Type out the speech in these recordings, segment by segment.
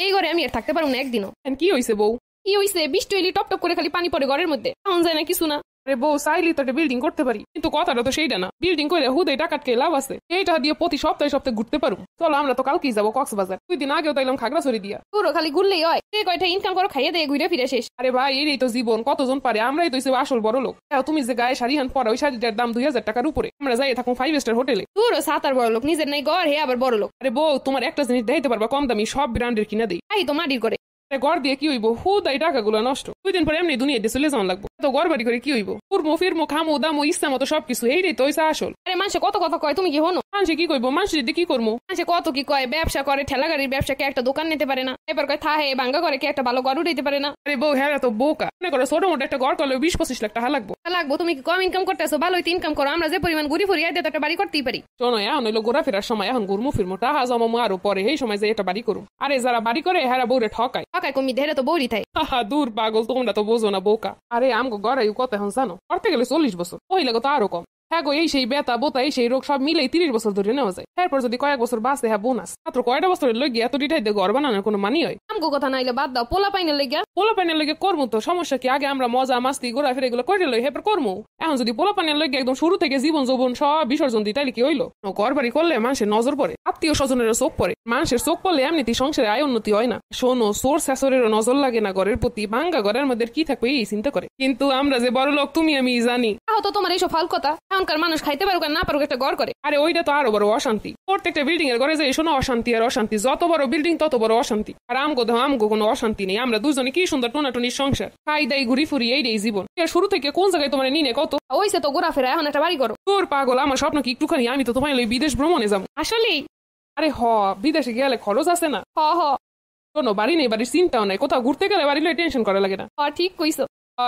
এই ঘরে আমি আর থাকতে পারবো না একদিনও। কি হয়েছে বউ? কি হয়েছে? বৃষ্টি হইলে টপ টপ করে খালি পানি পড়ে ঘরের মধ্যে, এমন যায় না কিছু না। আরে বউ, চাইলেই তো একটা বিল্ডিং করতে পারি, কিন্তু কথাটা তো সেইটা না। বিল্ডিং করে হুদাই টাকা কে লাভ আছে? এইটা দিয়ে প্রতি সপ্তাহে সপ্তাহে ঘুরতে পারবো। চলো আমরা তো কালকেই যাবো কক্সবাজার। 2 দিন আগেও তাইলাম খাগড়াছড়ি দিয়া। পুরো খালি ঘুরলেই হয়, সে কয়টা ইনকাম করো, খাইয়ে দিয়ে ঘুরে ফিরে শেষ। আরে ভাই, এই তো জীবন, কতজন পারে, আমরাই তো আসল বড় লোক। তুমি যে গায়ে শাড়ি হান পরা, ওই শাড়িটার দাম 2000 টাকার উপরে। আমরা যাই থাকুন 5 স্টার হোটেলে। পুরো সাতার বড় লোক, নিজের নাই ঘর, হে আবার বড় লোক। আরে বউ, তোমার একটা জিনিস দেখাইতে পারবা কম দামি সব ব্র্যান্ডের কিনা দেই। তাই তো মাটির করে ঘর দিয়ে কি হইব? হুদাই টাকাগুলো নষ্ট। 2 দিন পরে এমনি দুনিয়া দিয়ে চলে যাওয়া লাগবো। তো ঘর বাড়ি করে কি হইব? ফুরমো ফিরমো খামো দামো ইচ্ছা মতো সবকিছু, এইটাই তো হইছে আসল। আরে মানুষে কত কথা কয়, তুমি কি হনো? মানুষে কি কইবো? মানুষের দিয়ে কি করবো? মানুষে কত কি কয়, ব্যবসা করে, ঠেলা গাড়ির ব্যবসা, কে একটা দোকান নিতে পারে না। এবার কয় থাহে ভাঙ্গা করে, কে একটা ভালো ঘর উঠাইতে পারে না। আরে বউ, হ্যাঁ তো বোকা। মনে করো ছোট মোটো একটা ঘর করলে 20-25 লাখ টাকা লাগবো। তুমি কি কম ইনকাম করতেছো? ভালোই তো ইনকাম করো, আমরা যে পরিমাণ ঘুরি ফুরি আইতে তো একটা বাড়ি করতেই পারি। শোনো, এখন হইলো ঘোরাফেরার সময়, এখন ঘুরমু ফিরমু, টাকা জমামু আরো পরে, এই সময় যে এটা বাড়ি করুম। আরে যারা বাড়ি করে হেরা বউরে ঠকায়। ঠকায় কমি ধেরে তো বৌরি থাই। দূর পাগল, তোমরা তো বোঝো না বোকা। আরে আমগো গড়াই কত এখন জানো? করতে গেলে 40 বছর, মহিলাকে তো আরো কম। হ্যাঁ গো, এই সেই বেতা বোতা এই সেই রোগ সব মিলে 30 বছর ধরে নেওয়া যায়। এরপর যদি কয়েক বছর বাঁচে, হ্যাঁ বোনাস। মাত্র কয়টা বছরের লইগে এত ডিটাই দিয়ে ঘর বানানোর কোনো মানি হয়? আমগো কথা নাইলে বাদ দাও, পোলা পাইনের লেগে। পোলা পাইনের লইগে করবো তো, সমস্যা কি? আগে আমরা মজা মাস্তি ঘোরাফেরা এগুলো করে লই, এরপর করবো। এখন যদি পোলা পাইনের লইগে একদম শুরু থেকে জীবন যৌবন সব বিসর্জন দিই, তাইলে কি হইলো? ঘর বাড়ি করলে মানুষের নজর পড়ে, আত্মীয় স্বজনের চোখ পড়ে। মানুষের চোখ পড়লে এমনিতেই সংসারে আয় উন্নতি হয় না। শোনো, সোর শাশুড়েরও নজর লাগে না ঘরের প্রতি। ভাঙ্গা ঘরের মধ্যে কি থাকবে এই চিন্তা করে। কিন্তু আমরা যে বড় লোক, তুমি আমি জানি। তাও তো তোমার এইসব ফাল কথা। এখনকার মানুষ খাইতে পারুক আর না পারুক একটা ঘর করে। আরে ওইটা তো আরো বড় অশান্তি। প্রত্যেকটা বিল্ডিং এর ঘরে যে শোনো অশান্তি আর অশান্তি, যত বড় বিল্ডিং তত বড় অশান্তি। আর আমগো কোনো অশান্তি নেই। আমরা দুজনে কি সুন্দর টোনাটুনির সংসার, খাই দাই ঘুরি ফুরি, এইটাই জীবন। শুরু থেকে কোন জায়গায় তোমার নিনে কত ওইসে তো ঘোরাফেরা, এখন একটা বাড়ি করো। তোর পাগল, আমার স্বপ্ন কি একটুখানি? আমি তো তোমার লই বিদেশ ভ্রমণে যাবো। আসলেই? আরে বিদেশে গেলে খরচ আছে না? হ শোনো, বাড়ি নেই, বাড়ির চিন্তাও নাই। কোথাও ঘুরতে গেলে বাড়ি লই টেনশন করা লাগে না। ঠিক কইছো।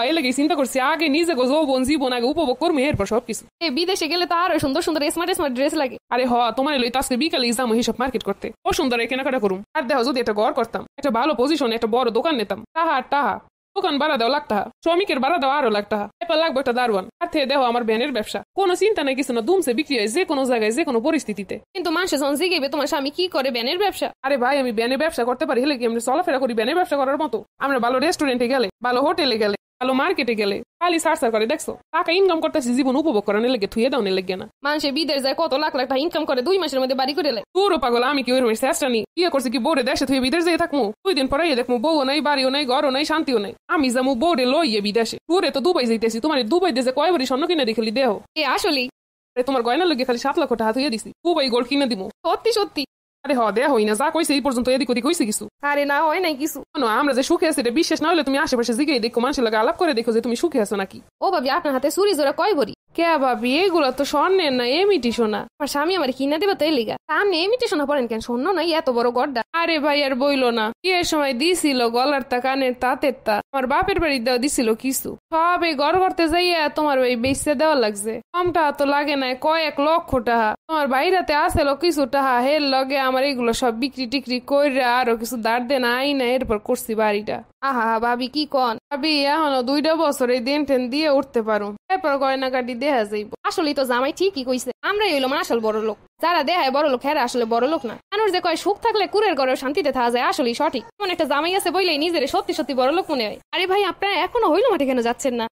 এ লেগে চিন্তা করছি আগে নিজে যৌবন জীবন আগে উপভোগ করবো, এরপর সবকিছু। এই বিদেশে গেলে তো আরো সুন্দর সুন্দর স্মার্ট স্মার্ট ড্রেস লাগে। আরে তোমার লই আজকে বিকালে যাবো হিসাব মার্কেট করতে, ও সুন্দর কেনাকাটা করুম। আর দেখো, যদি একটা ঘর করতাম, একটা ভালো পজিশনে একটা বড় দোকান নিতাম, টাহা দোকান ভাড়া দেওয়া লাগতা, শ্রমিকের ভাড়া দেওয়া আরো লাগতা, এবার লাগবে একটা দারোয়ান। আর থেকে দেখো আমার ব্যানের ব্যবসা, কোনো চিন্তা নাই কিছু না, দুমসে বিক্রি হয় যে কোনো জায়গায় যে কোনো পরিস্থিতিতে। কিন্তু মানুষ যখন জিগেবে তোমার স্বামী কি করে ব্যানের ব্যবসা। আরে ভাই, আমি ব্যানের ব্যবসা করতে পারি, হলে কি আমরা চলাফেরা করি ব্যানের ব্যবসা করার মতো? আমরা ভালো রেস্টুরেন্টে গেলে, ভালো হোটেলে গেলে, ভালো মার্কেটে গেলে খালি সার করে দেখছো টাকা ইনকাম করতেছি, জীবন উপভোগ করানোর লেগে, থুয়ে দাও লেগে না। মানুষের বিদেশ যায় কত লাখ লাখ টাকা ইনকাম করে, 2 মাসের মধ্যে বাড়ি করে লে। পুরো পাগল, আমি কি ওই চেষ্টা নি বিয়ে করছি কি বউরে দেশে থুয়ে বিদেশ যেয়ে থাকবো? 2 দিন পরে দেখবো বউ নাই, বাড়িও নাই, ঘরও নাই, শান্তিও নাই। আমি যাবো বউরে লইয়ে বিদেশে। পুরে তো দুবাই যাইতেছি, তোমার দুবাই দেশে কয় বাড়ি স্বর্ণ কিনে দেখলি দেহ। আসলেই তোমার গয়না লগে খালি 7 লক্ষ টাকা থুয়ে দিছি, দুবাই গোল্ড কিনে দিব। সত্যি সত্যি? আরে দেয়া হই না, যা কইছে এই পর্যন্ত এদিক ওদিক কইছে কিছু? আরে না, হয় নাই কিছু। আমরা যে সুখে আছি এটা বিশ্বাস না হলে তুমি আশেপাশে জিগে দেখো, মানুষের লাগে আলাপ করে দেখো যে তুমি সুখে আছো নাকি। ও ভাবি, আপনার হাতে চুরি জোড়া কয় ভরি? কে ভাবি, এগুলা তো স্বর্ণের না, এমিটি সোনা। আমার স্বামী আমার কিনা দেবে তো এই লিগা। আপনি এমিটি সোনা পড়েন কেন? স্বর্ণ নাই, এত বড় গড্ডা। আরে ভাই আর বইলো না, বিয়ের সময় দিছিল গলার তা, কানের তাঁতের তা, আমার বাপের বাড়ি দেওয়া দিছিল কিছু, সব এই ঘর করতে যাইয়া তোমার ওই বেচতে দেওয়া লাগছে। কম টাকা তো লাগে না, কয়েক লক্ষ টাকা। তোমার বাইরাতে আসেলো কিছু টাকা, হের লগে আমার এগুলো সব বিক্রি টিক্রি করে আরো কিছু দাঁড় দেন আই না, এরপর করছি বাড়িটা। আহা ভাবি কি কন? ভাবি এখনো 2টা বছর এই দেন টেন দিয়ে উঠতে পারো, এরপর গয়নাকাটি দেয়া যাইব। আসলেই তো জামাই ঠিকই কইছে, আমরাই হইলাম আসল বড় লোক। যারা দেখায় বড় লোক, হেরা আসলে বড় লোক না। মানুষ যে কয় সুখ থাকলে কুরের ঘরে শান্তিতে থাকা যায়, আসলেই সঠিক। এমন একটা জামাই আছে বইলেই নিজের সত্যি সত্যি বড় লোক মনে হয়। আরে ভাই, আপনারা এখনো হইলো মাঠে কেন যাচ্ছেন না?